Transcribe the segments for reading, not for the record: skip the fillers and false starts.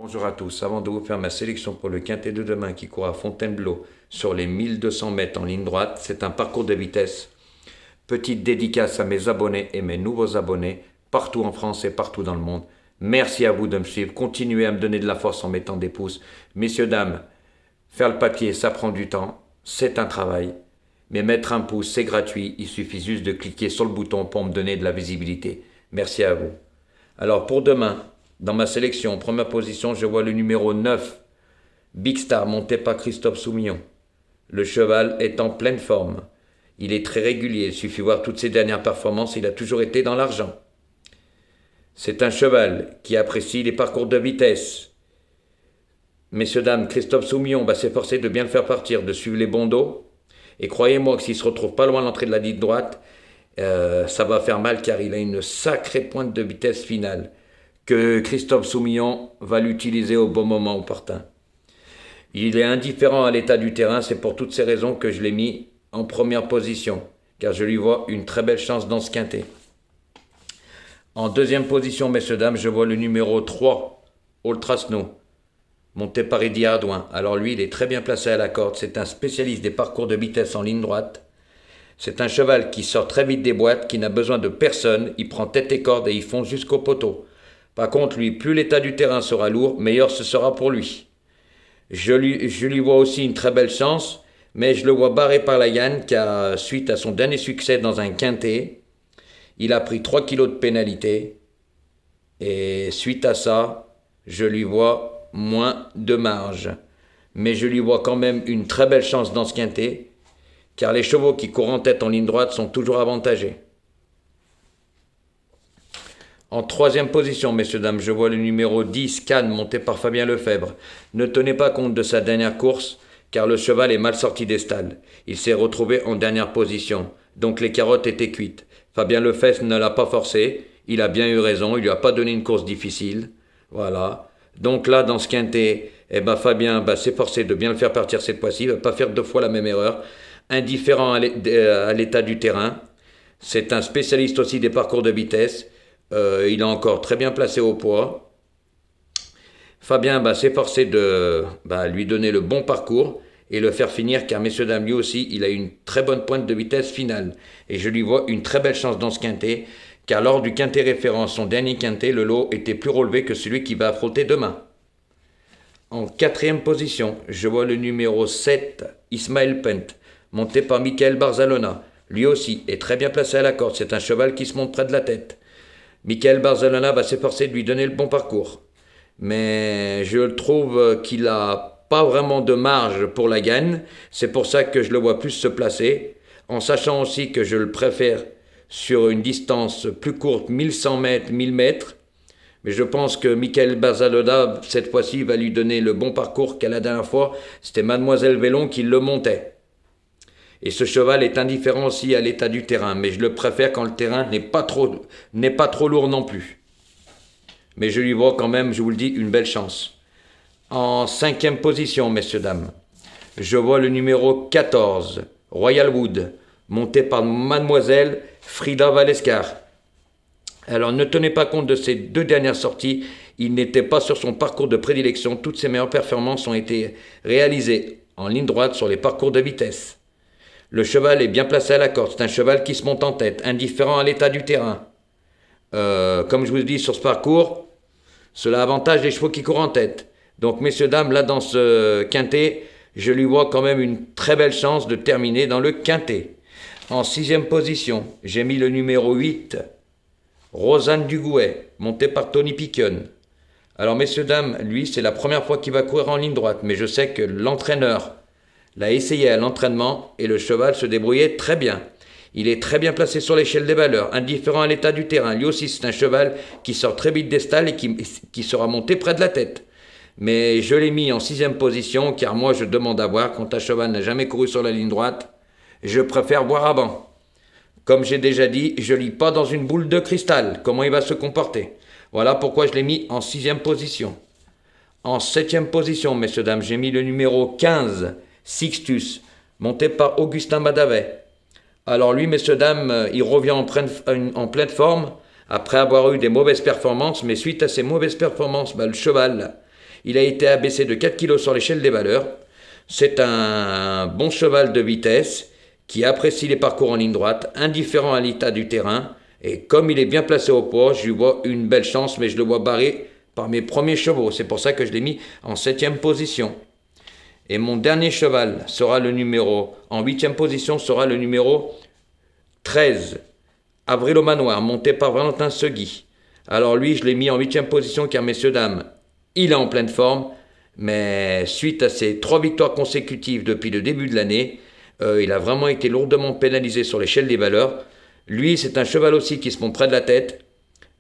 Bonjour à tous, avant de vous faire ma sélection pour le quintet de demain qui court à Fontainebleau sur les 1200 mètres en ligne droite, c'est un parcours de vitesse. Petite dédicace à mes abonnés et mes nouveaux abonnés, partout en France et partout dans le monde. Merci à vous de me suivre, continuez à me donner de la force en mettant des pouces. Messieurs, dames, faire le papier, ça prend du temps, c'est un travail. Mais mettre un pouce, c'est gratuit, il suffit juste de cliquer sur le bouton pour me donner de la visibilité. Merci à vous. Alors pour demain, dans ma sélection, en première position, je vois le numéro 9, Big Star, monté par Christophe Soumillon. Le cheval est en pleine forme. Il est très régulier, il suffit voir toutes ses dernières performances, il a toujours été dans l'argent. C'est un cheval qui apprécie les parcours de vitesse. Messieurs, dames, Christophe Soumillon va s'efforcer de bien le faire partir, de suivre les bons dos. Et croyez-moi que s'il se retrouve pas loin de l'entrée de la ligne droite, ça va faire mal car il a une sacrée pointe de vitesse finale que Christophe Soumillon va l'utiliser au bon moment opportun. Il est indifférent à l'état du terrain, c'est pour toutes ces raisons que je l'ai mis en première position, car je lui vois une très belle chance dans ce quintet. En deuxième position, messieurs, dames, je vois le numéro 3, Ultra Snow, monté par Eddy Ardouin. Alors lui, il est très bien placé à la corde, c'est un spécialiste des parcours de vitesse en ligne droite. C'est un cheval qui sort très vite des boîtes, qui n'a besoin de personne, il prend tête et corde et il fonce jusqu'au poteau. Par contre, lui, plus l'état du terrain sera lourd, meilleur ce sera pour lui. Je lui vois aussi une très belle chance, mais je le vois barré par la Yann, car suite à son dernier succès dans un quintet, il a pris 3 kilos de pénalité, et suite à ça, je lui vois moins de marge. Mais je lui vois quand même une très belle chance dans ce quintet, car les chevaux qui courent en tête en ligne droite sont toujours avantagés. En troisième position, messieurs, dames, je vois le numéro 10, Cannes, monté par Fabien Lefebvre. Ne tenez pas compte de sa dernière course, car le cheval est mal sorti des stalles. Il s'est retrouvé en dernière position, donc les carottes étaient cuites. Fabien Lefebvre ne l'a pas forcé, il a bien eu raison, il lui a pas donné une course difficile. Voilà. Donc là, dans ce quintet, Fabien va s'efforcer de bien le faire partir cette fois-ci, il ne va pas faire 2 fois la même erreur. Indifférent à l'état du terrain. C'est un spécialiste aussi des parcours de vitesse. Il est encore très bien placé au poids. Fabien va s'efforcer de lui donner le bon parcours et le faire finir, car messieurs, dames, lui aussi, il a une très bonne pointe de vitesse finale. Et je lui vois une très belle chance dans ce quintet, car lors du quintet référence, son dernier quintet, le lot était plus relevé que celui qui va affronter demain. En quatrième position, je vois le numéro 7, Ismaël Pent, monté par Michael Barzalona. Lui aussi est très bien placé à la corde, c'est un cheval qui se monte près de la tête. Michael Barzalona va s'efforcer de lui donner le bon parcours. Mais je trouve qu'il n'a pas vraiment de marge pour la gagne. C'est pour ça que je le vois plus se placer, en sachant aussi que je le préfère sur une distance plus courte, 1100 mètres, 1000 mètres. Mais je pense que Michael Barzalona, cette fois-ci, va lui donner le bon parcours qu'à la dernière fois, c'était Mademoiselle Vélon qui le montait. Et ce cheval est indifférent aussi à l'état du terrain, mais je le préfère quand le terrain n'est pas trop lourd non plus. Mais je lui vois quand même, je vous le dis, une belle chance. En cinquième position, messieurs, dames, je vois le numéro 14, Royal Wood, monté par Mademoiselle Frida Valescar. Alors ne tenez pas compte de ces 2 dernières sorties, il n'était pas sur son parcours de prédilection, toutes ses meilleures performances ont été réalisées en ligne droite sur les parcours de vitesse. Le cheval est bien placé à la corde, c'est un cheval qui se monte en tête, indifférent à l'état du terrain. Comme je vous dis sur ce parcours, cela avantage les chevaux qui courent en tête. Donc messieurs, dames, là dans ce quintet, je lui vois quand même une très belle chance de terminer dans le quintet. En sixième position, j'ai mis le numéro 8, Rosanne Dugouet, monté par Tony Piquion. Alors messieurs, dames, lui c'est la première fois qu'il va courir en ligne droite, mais je sais que l'entraîneur l'a essayé à l'entraînement et le cheval se débrouillait très bien. Il est très bien placé sur l'échelle des valeurs, indifférent à l'état du terrain. Lui aussi, c'est un cheval qui sort très vite des stalles et qui sera monté près de la tête. Mais je l'ai mis en sixième position, car moi, je demande à voir, quand un cheval n'a jamais couru sur la ligne droite, je préfère voir avant. Comme j'ai déjà dit, je ne lis pas dans une boule de cristal comment il va se comporter. Voilà pourquoi je l'ai mis en sixième position. En septième position, messieurs, dames, j'ai mis le numéro 15, Sixtus, monté par Augustin Madavet. Alors lui, messieurs, dames, il revient en pleine forme, après avoir eu des mauvaises performances, mais suite à ces mauvaises performances, le cheval, Il a été abaissé de 4 kg sur l'échelle des valeurs. C'est un bon cheval de vitesse qui apprécie les parcours en ligne droite, indifférent à l'état du terrain. Et comme il est bien placé au poids, je lui vois une belle chance, mais je le vois barré par mes premiers chevaux. C'est pour ça que je l'ai mis en 7e position. Et mon dernier cheval sera le numéro, en 8e position, sera le numéro 13. Avril au manoir, monté par Valentin Segui. Alors lui, je l'ai mis en 8e position car, messieurs, dames, il est en pleine forme. Mais suite à ses 3 victoires consécutives depuis le début de l'année, il a vraiment été lourdement pénalisé sur l'échelle des valeurs. Lui, c'est un cheval aussi qui se monte près de la tête,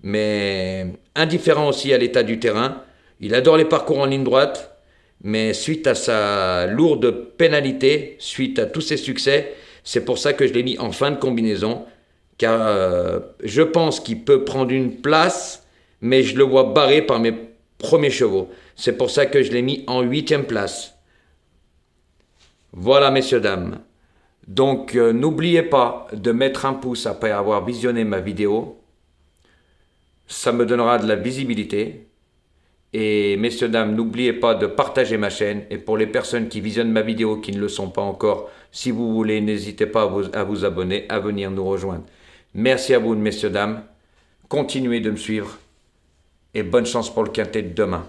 mais indifférent aussi à l'état du terrain. Il adore les parcours en ligne droite, mais suite à sa lourde pénalité, suite à tous ses succès, c'est pour ça que je l'ai mis en fin de combinaison, car je pense qu'il peut prendre une place, mais je le vois barré par mes premiers chevaux. C'est pour ça que je l'ai mis en 8e place. Voilà, messieurs, dames. Donc, n'oubliez pas de mettre un pouce après avoir visionné ma vidéo. Ça me donnera de la visibilité. Et, messieurs, dames, n'oubliez pas de partager ma chaîne. Et pour les personnes qui visionnent ma vidéo, qui ne le sont pas encore, si vous voulez, n'hésitez pas à vous abonner, à venir nous rejoindre. Merci à vous, messieurs, dames. Continuez de me suivre. Et bonne chance pour le quintet de demain.